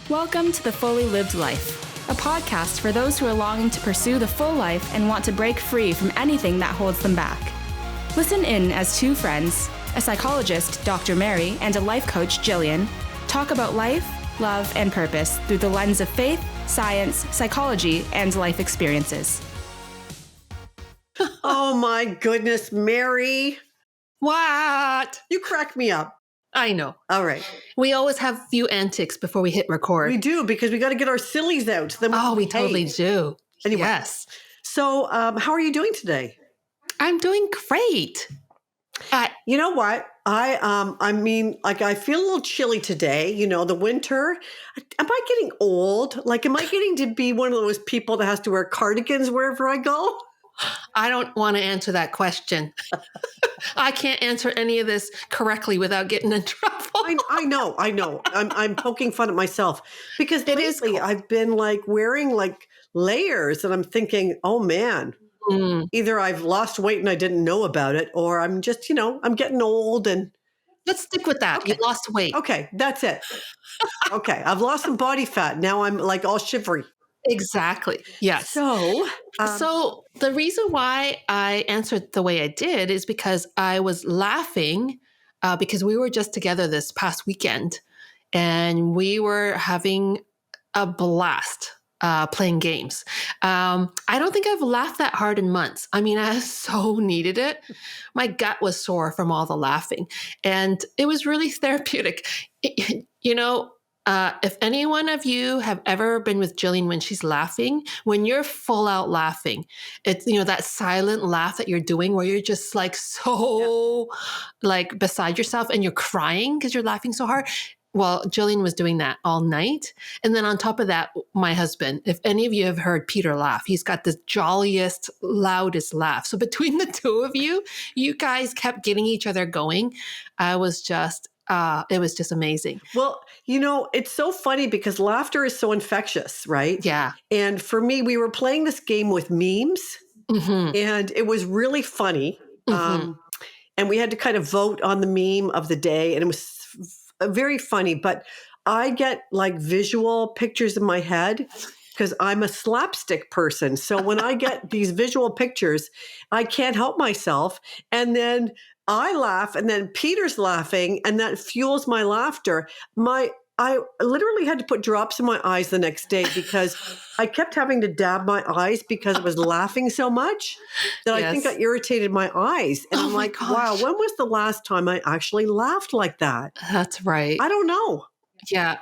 Welcome to The Fully Lived Life, a podcast for those who are longing to pursue the full life and want to break free from anything that holds them back. Listen in as two friends, a psychologist, Dr. Mary, and a life coach, Gillian, talk about life, love, and purpose through the lens of faith, science, psychology, and life experiences. Oh my goodness, Mary. What? You crack me up. I know. All right. We always have a few antics before we hit record. We do, because we got to get our sillies out. Then we totally do. Anyway. Yes. So how are you doing today? I'm doing great. You know what? I feel a little chilly today. You know, the winter. Am I getting old? Am I getting to be one of those people that has to wear cardigans wherever I go? I don't want to answer that question. I can't answer any of this correctly without getting in trouble. I know. I'm poking fun at myself because lately I've been wearing layers, and I'm thinking, oh man, either I've lost weight and I didn't know about it, or I'm just, I'm getting old. And let's stick with that. Okay. You lost weight. Okay, that's it. Okay, I've lost some body fat. Now I'm all shivery. Exactly. Yes. So the reason why I answered the way I did is because I was laughing because we were just together this past weekend and we were having a blast playing games. I don't think I've laughed that hard in months. I mean, I so needed it. My gut was sore from all the laughing, and it was really therapeutic. If any one of you have ever been with Gillian when she's laughing, when you're full out laughing, it's, that silent laugh that you're doing where you're just beside yourself and you're crying because you're laughing so hard. Well, Gillian was doing that all night. And then on top of that, my husband, if any of you have heard Peter laugh, he's got the jolliest, loudest laugh. So between the two of you, you guys kept getting each other going. It was just amazing. Well, it's so funny because laughter is so infectious, right? Yeah. And for me, we were playing this game with memes, and it was really funny. And we had to kind of vote on the meme of the day, and it was very funny. But I get visual pictures in my head because I'm a slapstick person. So when I get these visual pictures, I can't help myself. And then I laugh, and then Peter's laughing, and that fuels my laughter. I literally had to put drops in my eyes the next day because I kept having to dab my eyes because I was laughing so much that I think I irritated my eyes. And I'm like, wow, when was the last time I actually laughed like that? That's right. I don't know. Yeah.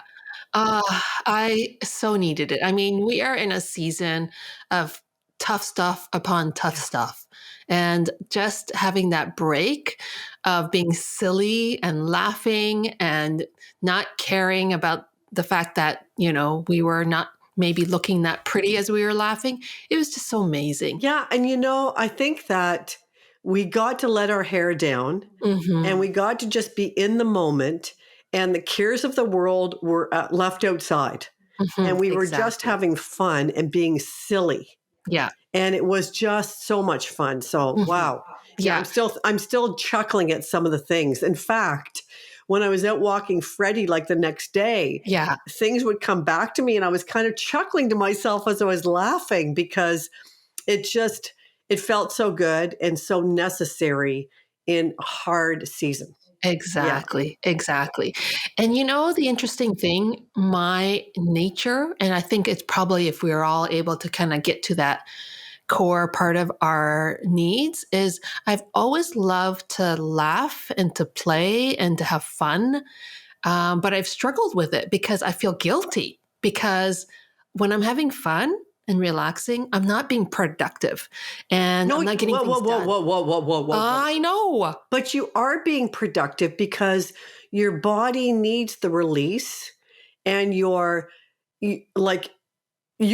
I so needed it. I mean, we are in a season of tough stuff upon tough stuff. And just having that break of being silly and laughing and not caring about the fact that, we were not maybe looking that pretty as we were laughing, it was just so amazing. Yeah. And, I think that we got to let our hair down and we got to just be in the moment, and the cares of the world were left outside. And we were just having fun and being silly. Yeah. And it was just so much fun. So, wow. Yeah. I'm still chuckling at some of the things. In fact, when I was out walking Freddie the next day, things would come back to me, and I was kind of chuckling to myself as I was laughing because it felt so good and so necessary in a hard season. Exactly. Yeah. Exactly. And the interesting thing, my nature, and I think it's probably if we are all able to kind of get to that core part of our needs, is I've always loved to laugh and to play and to have fun. But I've struggled with it because I feel guilty, because when I'm having fun and relaxing, I'm not being productive, and I'm not getting things done. Whoa. I know. But you are being productive because your body needs the release, and you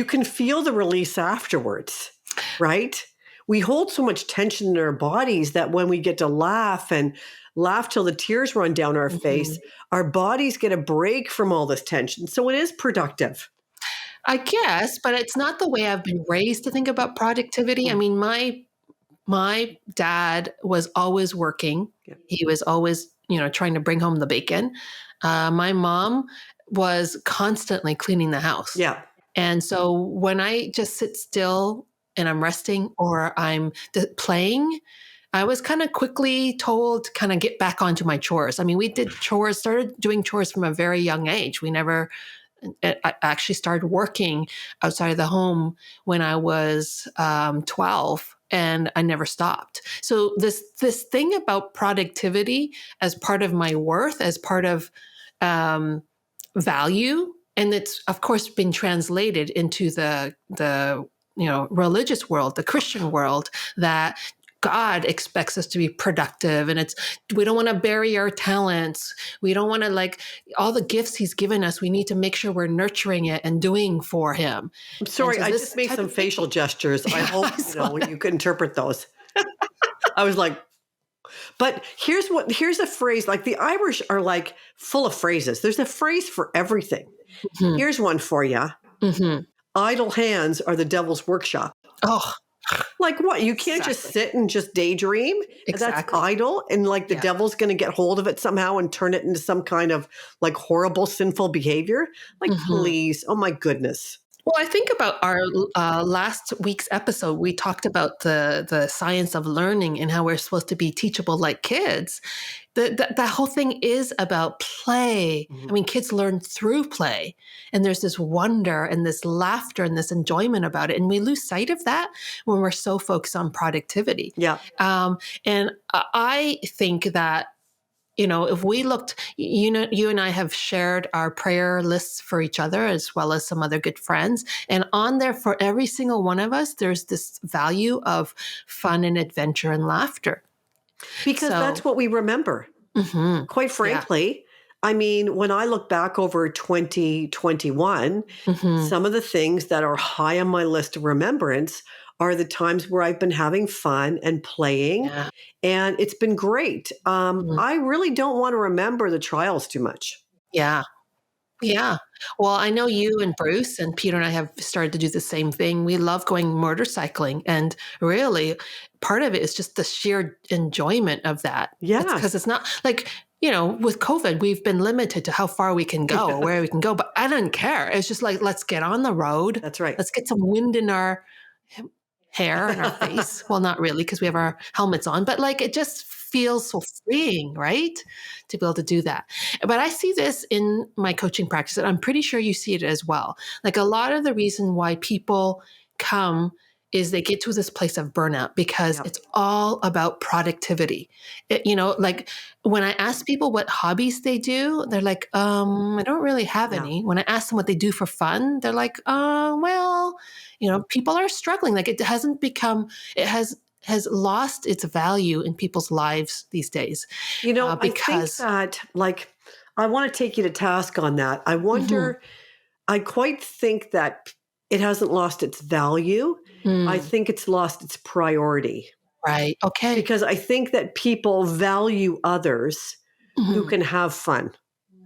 can feel the release afterwards, right? We hold so much tension in our bodies that when we get to laugh till the tears run down our face, our bodies get a break from all this tension. So it is productive. I guess, but it's not the way I've been raised to think about productivity. I mean, my dad was always working. He was always, trying to bring home the bacon. My mom was constantly cleaning the house. Yeah. And so when I just sit still and I'm resting or I'm playing, I was kind of quickly told to kind of get back onto my chores. I mean, we did chores, started doing chores from a very young age. I actually started working outside of the home when I was 12, and I never stopped. So this thing about productivity as part of my worth, as part of value, and it's of course been translated into the religious world, the Christian world, that God expects us to be productive, and we don't want to bury our talents. We don't want to all the gifts he's given us. We need to make sure we're nurturing it and doing for him. I'm sorry, so I just made some facial gestures. I hope you could interpret those. I was like, but here's a phrase, like the Irish are like full of phrases. There's a phrase for everything. Mm-hmm. Here's one for you. Mm-hmm. Idle hands are the devil's workshop. Oh, like what? You can't just sit and just daydream. Exactly. That's idle. And the devil's going to get hold of it somehow and turn it into some kind of horrible, sinful behavior. Please. Oh my goodness. Well, I think about our last week's episode, we talked about the science of learning and how we're supposed to be teachable like kids. That whole thing is about play. Mm-hmm. I mean, kids learn through play, and there's this wonder and this laughter and this enjoyment about it. And we lose sight of that when we're so focused on productivity. Yeah. And I think that, if we looked, you and I have shared our prayer lists for each other as well as some other good friends. And on there for every single one of us, there's this value of fun and adventure and laughter. Because that's what we remember. Mm-hmm. Quite frankly, I mean, when I look back over 2021, mm-hmm. some of the things that are high on my list of remembrance are the times where I've been having fun and playing, and it's been great. Mm-hmm. I really don't want to remember the trials too much. Yeah. Yeah. Well, I know you and Bruce and Peter and I have started to do the same thing. We love going motorcycling, and really part of it is just the sheer enjoyment of that. Yeah. Because it's not with COVID, we've been limited to how far we can go, where we can go, but I don't care. It's just let's get on the road. That's right. Let's get some wind in our hair and our face. Well, not really, because we have our helmets on, but it just feels so freeing, right? To be able to do that. But I see this in my coaching practice, and I'm pretty sure you see it as well. A lot of the reason why people come is they get to this place of burnout because it's all about productivity. When I ask people what hobbies they do, they're like, I don't really have any. When I ask them what they do for fun, they're like, well, people are struggling. It has lost its value in people's lives these days. Because I think that, I want to take you to task on that. I wonder, I quite think that it hasn't lost its value. I think it's lost its priority. Right. Okay. Because I think that people value others who can have fun.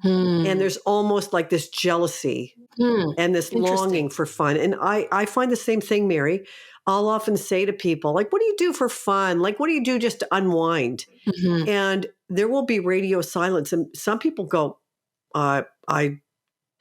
And there's almost this jealousy and this longing for fun. And I find the same thing, Mary. I'll often say to people, what do you do for fun? What do you do just to unwind? Mm-hmm. And there will be radio silence. And some people go, I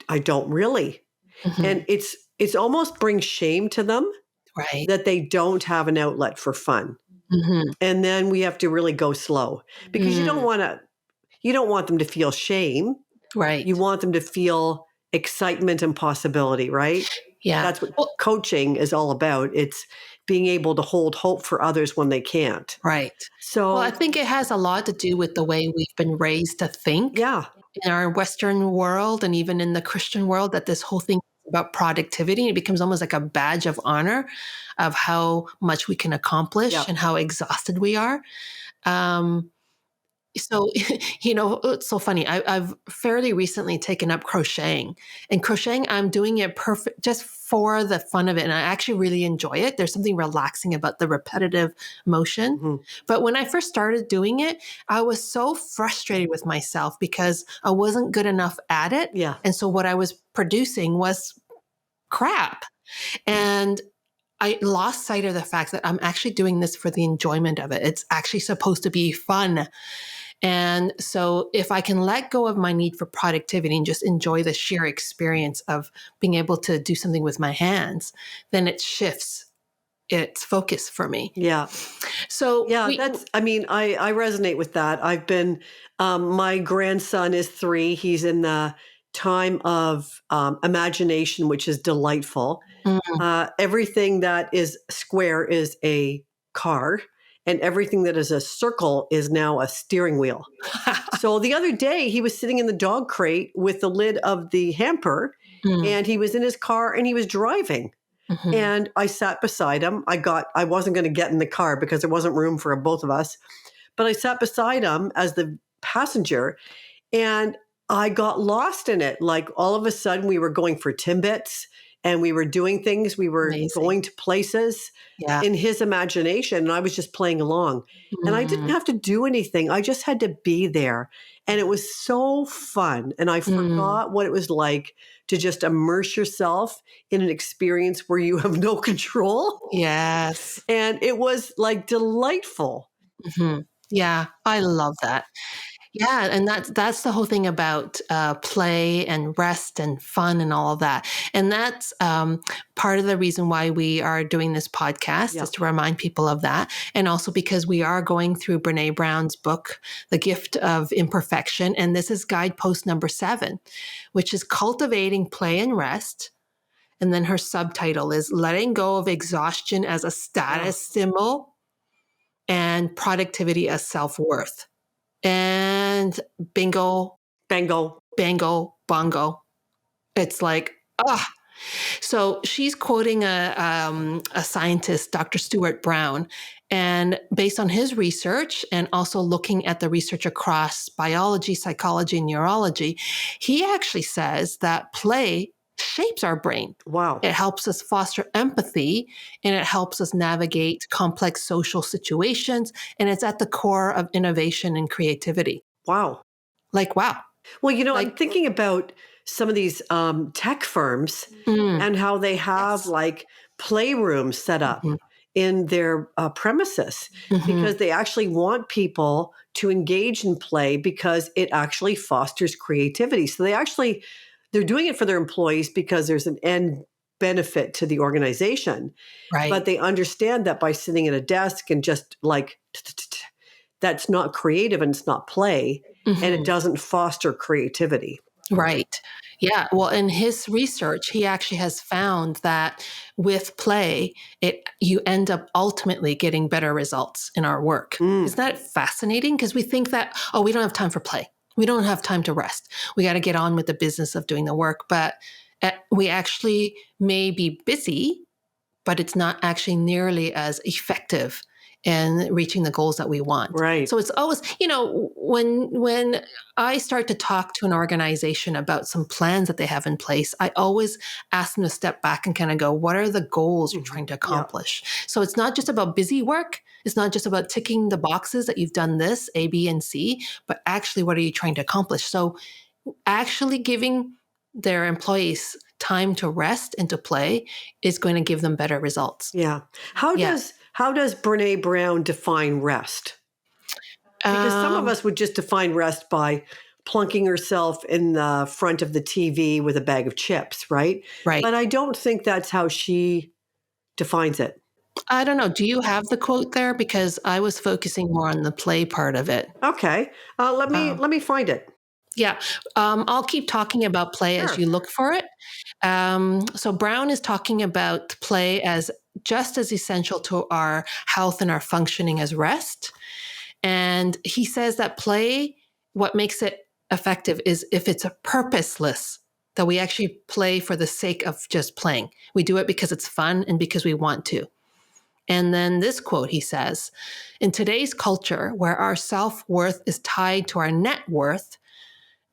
don't really. Mm-hmm. And it's almost brings shame to them, right? That they don't have an outlet for fun. Mm-hmm. And then we have to really go slow because you don't want them to feel shame. Right. You want them to feel excitement and possibility, right? Yeah. That's what coaching is all about. It's being able to hold hope for others when they can't. Right. So I think it has a lot to do with the way we've been raised to think. Yeah. In our Western world and even in the Christian world, that this whole thing is about productivity. It becomes almost like a badge of honor of how much we can accomplish and how exhausted we are. So, it's so funny. I've fairly recently taken up crocheting, and crocheting, I'm doing it just for the fun of it. And I actually really enjoy it. There's something relaxing about the repetitive motion. Mm-hmm. But when I first started doing it, I was so frustrated with myself because I wasn't good enough at it. Yeah. And so what I was producing was crap. And I lost sight of the fact that I'm actually doing this for the enjoyment of it. It's actually supposed to be fun. And so if I can let go of my need for productivity and just enjoy the sheer experience of being able to do something with my hands, then it shifts its focus for me. Yeah. So Yeah, I resonate with that. My grandson is 3. He's in the time of imagination, which is delightful. Mm. Everything that is square is a car, and everything that is a circle is now a steering wheel. So the other day, he was sitting in the dog crate with the lid of the hamper, Mm. and he was in his car and he was driving. Mhm. And I sat beside him. I wasn't going to get in the car because there wasn't room for both of us, but I sat beside him as the passenger, and I got lost in it. Like all of a sudden, we were going for Timbits and we were doing things. We were Amazing. going to places Yeah. in his imagination, and I was just playing along. And I didn't Mm. have to do anything. I just had to be there. And it was so fun. And I Mm. forgot what it was like to just immerse yourself in an experience where you have no control. Yes. And it was like delightful. Mhm. Yeah, I love that. Yeah, and that's the whole thing about play and rest and fun and all of that. And that's part of the reason why we are doing this podcast, Yeah. is to remind people of that. And also because we are going through Brene Brown's book, The Gift of Imperfection. And this is guidepost number 7, which is cultivating play and rest. And then her subtitle is letting go of exhaustion as a status symbol and productivity as self-worth. And bingo, Bango. bango, bongo. It's like, ah. So she's quoting a scientist, Dr. Stuart Brown, and based on his research and also looking at the research across biology, psychology, and neurology, he actually says that play shapes our brain. Wow. It helps us foster empathy, and it helps us navigate complex social situations, and it's at the core of innovation and creativity. Wow. Like, wow. Well, I'm Like, thinking about some of these tech firms mm, and how they have yes. like playrooms set up Mhm, in their premises mhm. because they actually want people to engage in play because it actually fosters creativity. So they're doing it for their employees because there's an end benefit to the organization, Right. but they understand that by sitting at a desk and just like that's not creative and it's not play, and it Mhm. doesn't foster creativity. Right. Yeah. Well, in his research, he actually has found that with play, you end up ultimately getting better results in our work. Mm, Isn't that fascinating? Because we think that, oh, we don't have time for play. We don't have time to rest. We got to get on with the business of doing the work. But we actually may be busy, but it's not actually nearly as effective in reaching the goals that we want. right. So it's always, when I start to talk to an organization about some plans that they have in place, I always ask them to step back and kind of go, what are the goals you're trying to Yeah. accomplish? So it's not just about busy work. It's not just about ticking the boxes that you've done this, A, B, and C, but actually, what are you trying to accomplish? So actually giving their employees time to rest and to play is going to give them better results. Yeah. How Yeah. does Brene Brown define rest? Because some of Um, us would just define rest by plunking herself in the front of the TV with a bag of chips, right? right. But I don't think that's how she defines it. I don't know. Do you have the quote there? Because I was focusing more on the play part of it. Okay. Let me Um, let me find it. yeah. I'll keep talking about play as Sure. you look for it. So Brown is talking about play as just as essential to our health and our functioning as rest. And he says that play, what makes it effective is if it's a purposeless, that we actually play for the sake of just playing. We do it because it's fun and because we want to. And then this quote, he says, in today's culture where our self-worth is tied to our net worth,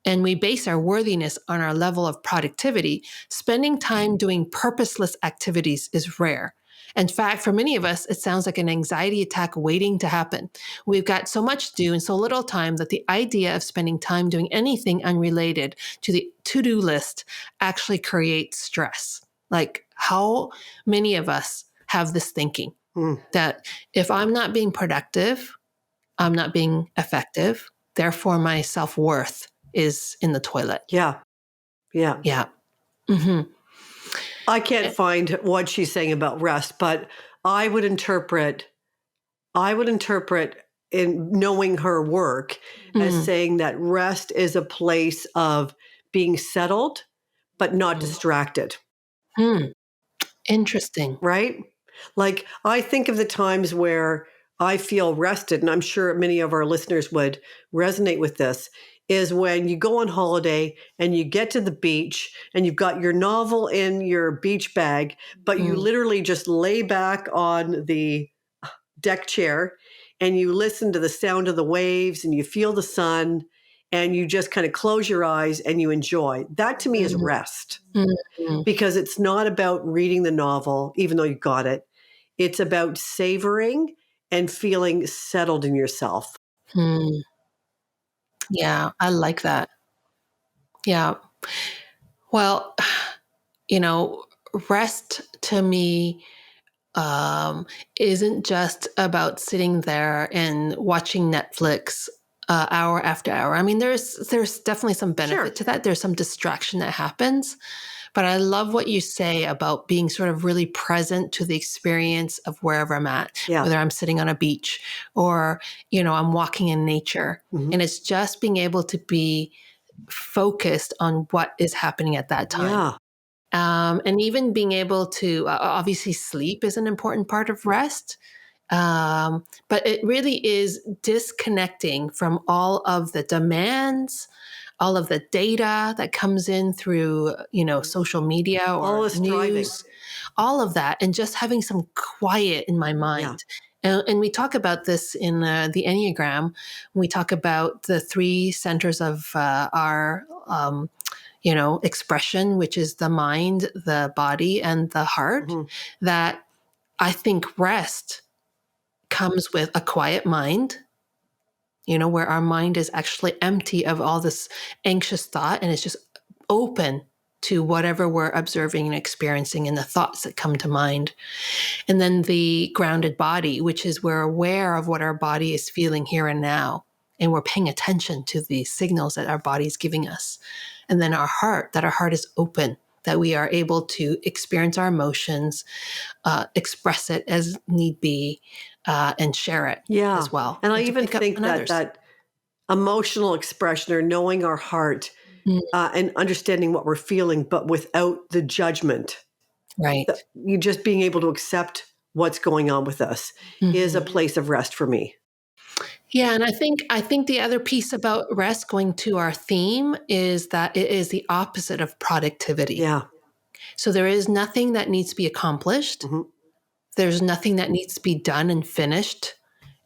and we base our worthiness on our level of productivity, spending time doing purposeless activities is rare. In fact, for many of us, it sounds like an anxiety attack waiting to happen. We've got so much to do and so little time that the idea of spending time doing anything unrelated to the to-do list actually creates stress. Like, how many of us have this thinking Mm, that if I'm not being productive, I'm not being effective, Therefore, my self-worth is in the toilet. Yeah. Yeah. Yeah. Mm-hmm. I can't find what she's saying about rest, but I would interpret in knowing her work as saying that rest is a place of being settled, but not distracted. Interesting. Right? Like, I think of the times where I feel rested, and I'm sure many of our listeners would resonate with this, is when you go on holiday and you get to the beach and you've got your novel in your beach bag, but you literally just lay back on the deck chair and you listen to the sound of the waves and you feel the sun and you just kind of close your eyes and you enjoy. That to me is rest. Because it's not about reading the novel, even though you got it. It's about savoring and feeling settled in yourself. Yeah, I like that. Yeah. Well, rest to me isn't just about sitting there and watching Netflix hour after hour. I mean, there's definitely some benefit to that. There's some distraction that happens. But I love what you say about being sort of really present to the experience of wherever I'm at, whether I'm sitting on a beach or, I'm walking in nature. And it's just being able to be focused on what is happening at that time. And even being able to, obviously sleep is an important part of rest. But it really is disconnecting from all of the demands, all of the data that comes in through, social media or news, all of that, and just having some quiet in my mind. And we talk about this in the Enneagram. We talk about the 3 centers of our, expression, which is the mind, the body, and the heart, that I think rest comes with a quiet mind, where our mind is actually empty of all this anxious thought and it's just open to whatever we're observing and experiencing and the thoughts that come to mind. And then the grounded body, which is we're aware of what our body is feeling here and now, and we're paying attention to the signals that our body is giving us. And then our heart, that our heart is open, that we are able to experience our emotions, express it as need be, and share it as well. And I even think that emotional expression or knowing our heart and understanding what we're feeling, but without the judgment. Right. You just being able to accept what's going on with us is a place of rest for me. Yeah, and I think the other piece about rest, going to our theme, is that it is the opposite of productivity. Yeah. So there is nothing that needs to be accomplished. There's nothing that needs to be done and finished.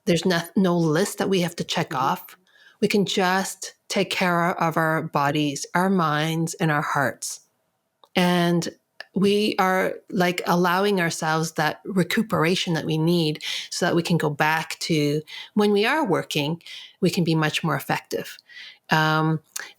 There's no list that we have to check off. We can just take care of our bodies, our minds, and our hearts. And we are like allowing ourselves that recuperation that we need so that we can go back to when we are working, we can be much more effective.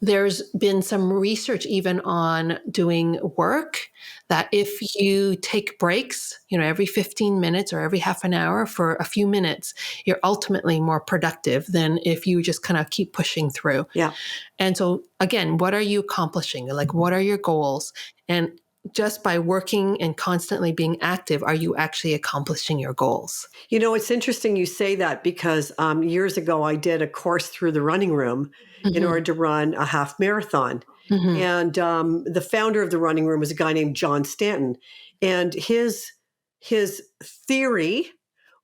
There's been some research even on doing work that if you take breaks, every 15 minutes or every half an hour for a few minutes, you're ultimately more productive than if you just kind of keep pushing through. Yeah. And so again, what are you accomplishing? Like, what are your goals? And just by working and constantly being active, are you actually accomplishing your goals? It's interesting you say that because years ago I did a course through the running room in order to run a half marathon. And the founder of the running room was a guy named John Stanton. And his theory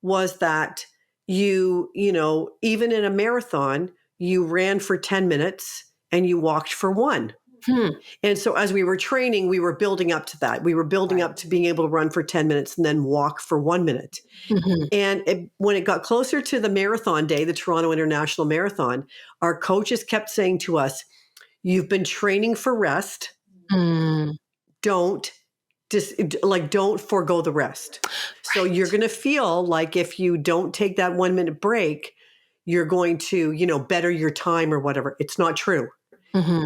was that even in a marathon, you ran for 10 minutes and you walked for 1. And so as we were training, we were building up to that. We were building up to being able to run for 10 minutes and then walk for 1 minute. And when it got closer to the marathon day, the Toronto International Marathon, our coaches kept saying to us, you've been training for rest. Don't forego the rest. So you're going to feel like if you don't take that 1 minute break, you're going to, better your time or whatever. It's not true.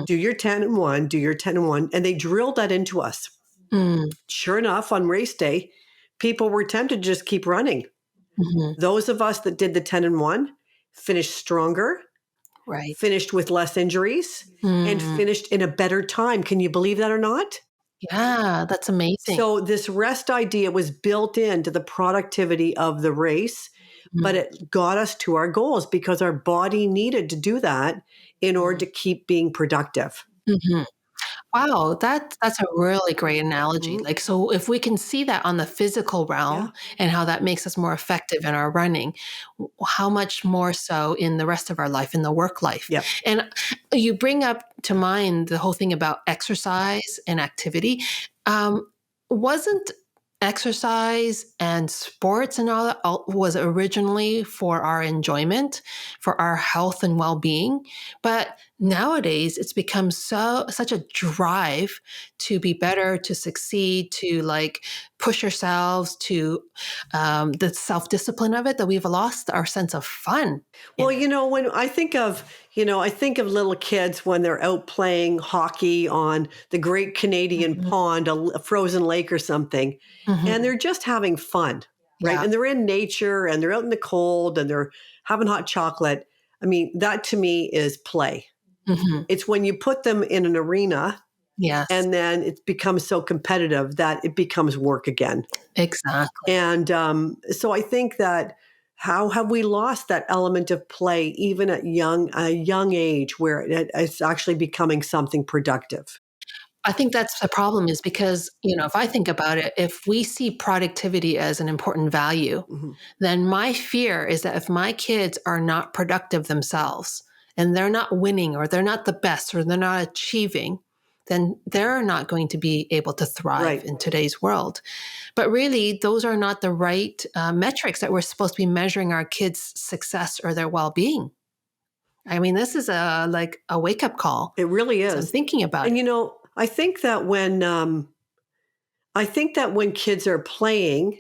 Do your 10 and 1, do your 10 and 1. And they drilled that into us. Sure enough, on race day, people were tempted to just keep running. Those of us that did the 10 and 1 finished stronger. Right. finished with less injuries, and Mm. finished in a better time. Can you believe that or not? Yeah, that's amazing. So this rest idea was built into the productivity of the race, but Mm. it got us to our goals because our body needed to do that in order to keep being productive. Mhm. Wow, that's a really great analogy. Mhm. Like, so if we can see that on the physical Yeah. realm and how that makes us more effective in our running, how much more so in the rest of our life, in the work life. Yeah. And you bring up to mind the whole thing about exercise and activity. Wasn't exercise and sports and all that was originally for our enjoyment, for our health and well-being, but nowadays it's become such a drive to be better, to succeed, to like push ourselves, to the self-discipline of it, that we've lost our sense of fun in Well, it. when I think of little kids when they're out playing hockey on the Great Canadian Mhm. Pond, a frozen lake or something, and Mhm. they're just having fun, right? Yeah. And they're in nature and they're out in the cold and they're having hot chocolate. I mean, that to me is play. Mhm. It's when you put them in an arena Yes, and then it becomes so competitive that it becomes work again. exactly. And so I think that how have we lost that element of play even at a young age where it's actually becoming something productive? I think that's the problem, is because, if I think about it, if we see productivity as an important value, Mhm. then my fear is that if my kids are not productive themselves and they're not winning or they're not the best or they're not achieving, then they're not going to be able to thrive Right. in today's world. But really, those are not the right metrics that we're supposed to be measuring our kids' success or their well-being. I mean, this is a wake-up call It really as I'm is. thinking about And it. I think that when kids are playing,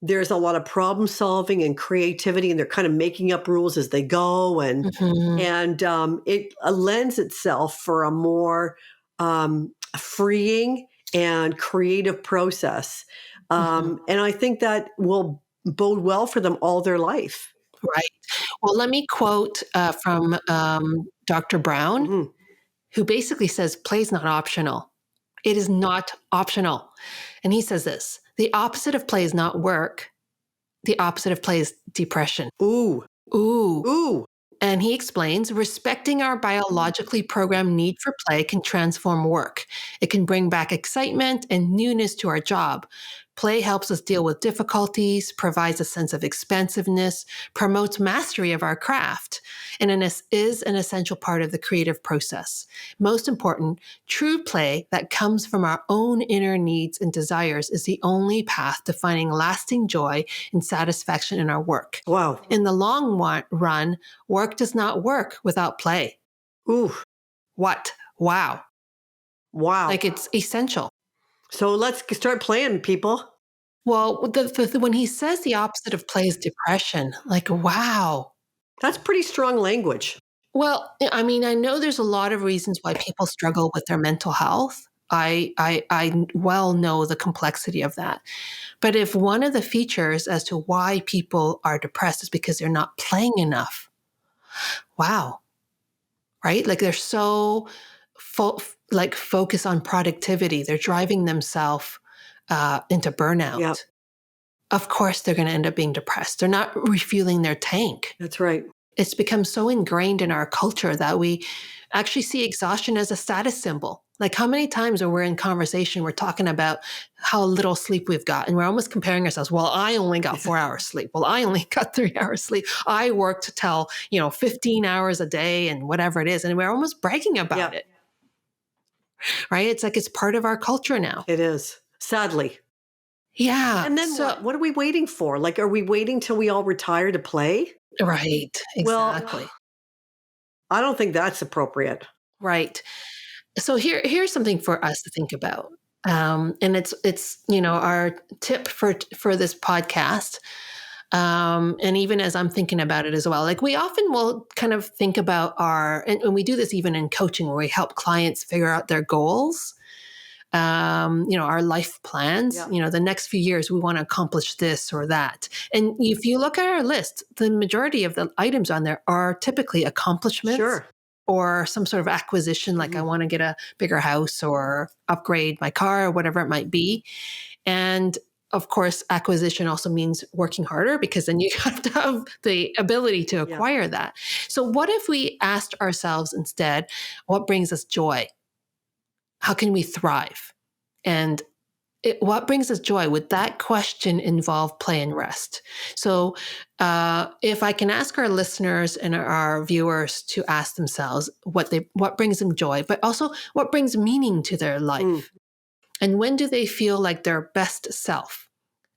there's a lot of problem solving and creativity, and they're kind of making up rules as they go, Mhm. and it lends itself for a more freeing and creative process. Mhm. And I think that will bode well for them all their life. Right. Well, let me quote from Dr. Brown, Mhm. who basically says play is not optional. It is not optional. And he says this: the opposite of play is not work, the opposite of play is depression. Ooh, Ooh. ooh, And he explains respecting our biologically programmed need for play can transform work. It can bring back excitement and newness to our job. Play helps us deal with difficulties, provides a sense of expansiveness, promotes mastery of our craft, and is an essential part of the creative process. Most important, true play that comes from our own inner needs and desires is the only path to finding lasting joy and satisfaction in our work. wow, In the long run, work does not work without play. ooh, What? Wow. wow. Like, it's essential. So let's start playing, people. Well, when he says the opposite of play is depression, like, wow. That's pretty strong language. Well, I mean, I know there's a lot of reasons why people struggle with their mental health. I well know the complexity of that. But if one of the features as to why people are depressed is because they're not playing enough, wow, right? Like they're so focused on productivity. They're driving themselves into Yeah, burnout. Of course, they're going to end up being depressed. They're not refueling their tank. that's right. It's become so ingrained in our culture that we actually see exhaustion as a status symbol. Like, how many times are we in conversation, we're talking about how little sleep we've got, and we're almost comparing ourselves. Well, I only got 4 hours sleep. Well, I only got 3 hours sleep. I worked till 15 hours a day and whatever it is, and we're almost bragging Yeah, about it, right? It's like it's part of our culture now. it is. Sadly. Yeah. And then So what? What are we waiting for? Like, are we waiting till we all retire to play? right, Well, exactly. I don't think that's appropriate. Right. So here's something for us to think about. And it's our tip for this podcast. And even as I'm thinking about it as well, like we often will kind of think about and we do this even in coaching where we help clients figure out their goals. our life plans. Yeah. The next few years, we want to accomplish this or that. And if you look at our list, the majority of the items on there are typically accomplishments. Sure. Or some sort of acquisition, like I want to get a bigger house or upgrade my car or whatever it might be. And of course, acquisition also means working harder, because then you have to have the ability to acquire that. So what if we asked ourselves instead, what brings us joy? How can we thrive? And what brings us joy? Would that question involve play and rest? So if I can ask our listeners and our viewers to ask themselves what brings them joy, but also what brings meaning to their life, and when do they feel like their best self?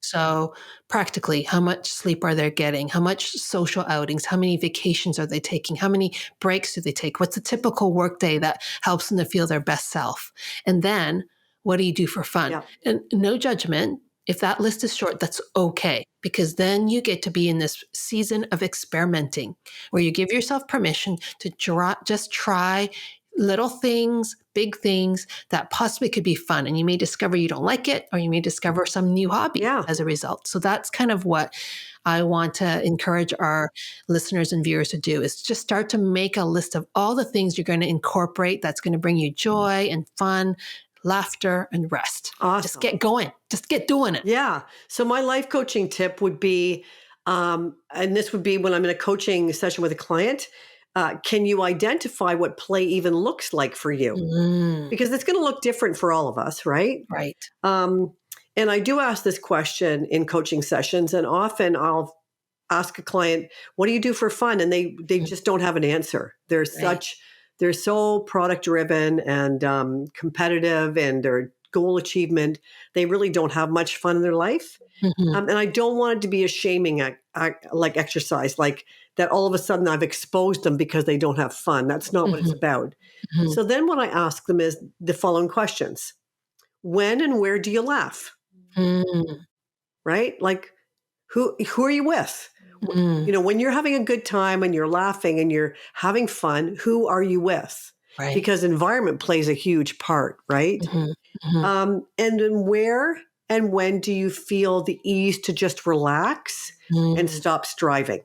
So practically, how much sleep are they getting? How much social outings? How many vacations are they taking? How many breaks do they take? What's a typical workday that helps them to feel their best self? And then what do you do for fun? Yeah. And no judgment. If that list is short, that's okay, because then you get to be in this season of experimenting where you give yourself permission to just try little things, big things that possibly could be fun. And you may discover you don't like it, or you may discover some new hobby as a result. So that's kind of what I want to encourage our listeners and viewers to do, is just start to make a list of all the things you're going to incorporate that's going to bring you joy and fun, laughter, and rest. Awesome. Just get going. Just get doing it. Yeah. So my life coaching tip would be, and this would be when I'm in a coaching session with a client, can you identify what play even looks like for you? Because it's going to look different for all of us, right? Right. And I do ask this question in coaching sessions, and often I'll ask a client, what do you do for fun? And they just don't have an answer. They're so product driven and competitive, and their goal achievement, they really don't have much fun in their life. And I don't want it to be a shaming like exercise, like that all of a sudden I've exposed them because they don't have fun. That's not what it's about. So then what I ask them is the following questions. When and where do you laugh? Right? Like, who are you with? When you're having a good time and you're laughing and you're having fun, who are you with? Right. Because environment plays a huge part, right? And then where and when do you feel the ease to just relax and stop striving?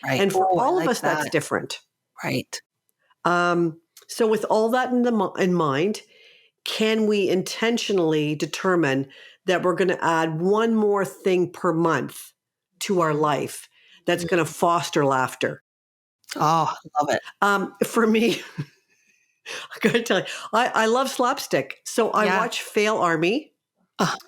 Right. And for all of us, that's different. Right. So with all that in mind, can we intentionally determine that we're going to add one more thing per month to our life that's going to foster laughter? Oh, I love it. For me, I got to tell you, I love slapstick. So I watch Fail Army.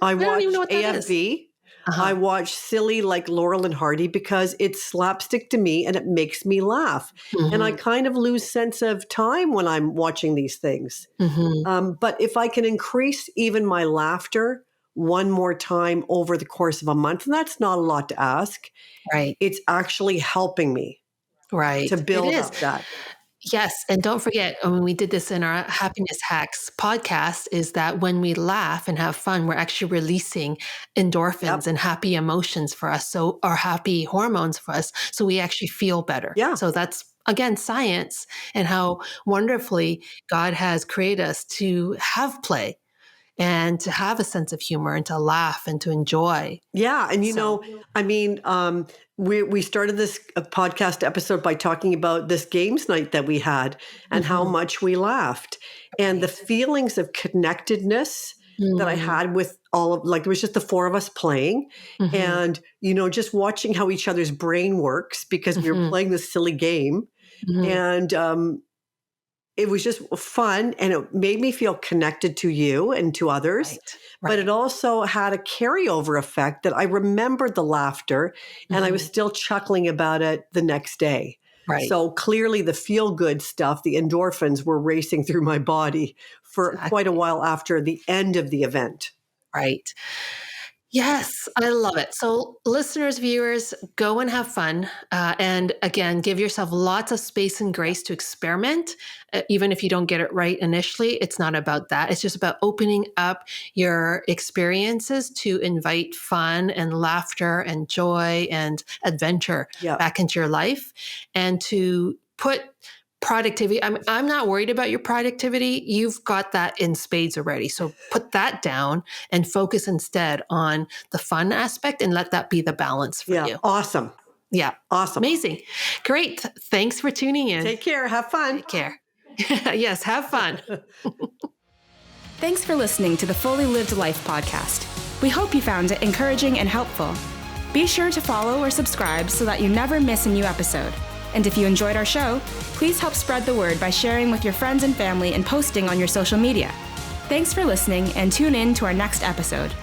I watch don't even know what that AFV. I watch silly like Laurel and Hardy because it's slapstick to me and it makes me laugh. And I kind of lose sense of time when I'm watching these things. But if I can increase even my laughter one more time over the course of a month, and that's not a lot to ask. Right. It's actually helping me to build up that. Yes. And don't forget, when we did this in our Happiness Hacks podcast, is that when we laugh and have fun, we're actually releasing endorphins and happy emotions for us. So, or happy hormones for us. So we actually feel better. Yeah. So that's, again, science and how wonderfully God has created us to have play and to have a sense of humor and to laugh and to enjoy. Yeah. And, we started this podcast episode by talking about this games night that we had and how much we laughed and the feelings of connectedness that I had with there was just the four of us playing and, just watching how each other's brain works because we were playing this silly game. And, it was just fun and it made me feel connected to you and to others. Right. But it also had a carryover effect that I remembered the laughter and I was still chuckling about it the next day. Right. So clearly the feel-good stuff, the endorphins were racing through my body for quite a while after the end of the event. Right. Yes, I love it. So listeners, viewers, go and have fun. And again, give yourself lots of space and grace to experiment. Even if you don't get it right initially, it's not about that. It's just about opening up your experiences to invite fun and laughter and joy and adventure back into your life and to put productivity. I'm not worried about your productivity. You've got that in spades already. So put that down and focus instead on the fun aspect and let that be the balance for you. Awesome. Yeah. Awesome. Amazing. Great. Thanks for tuning in. Take care. Have fun. Take care. Yes, have fun. Thanks for listening to the Fully Lived Life podcast. We hope you found it encouraging and helpful. Be sure to follow or subscribe so that you never miss a new episode. And if you enjoyed our show, please help spread the word by sharing with your friends and family and posting on your social media. Thanks for listening, and tune in to our next episode.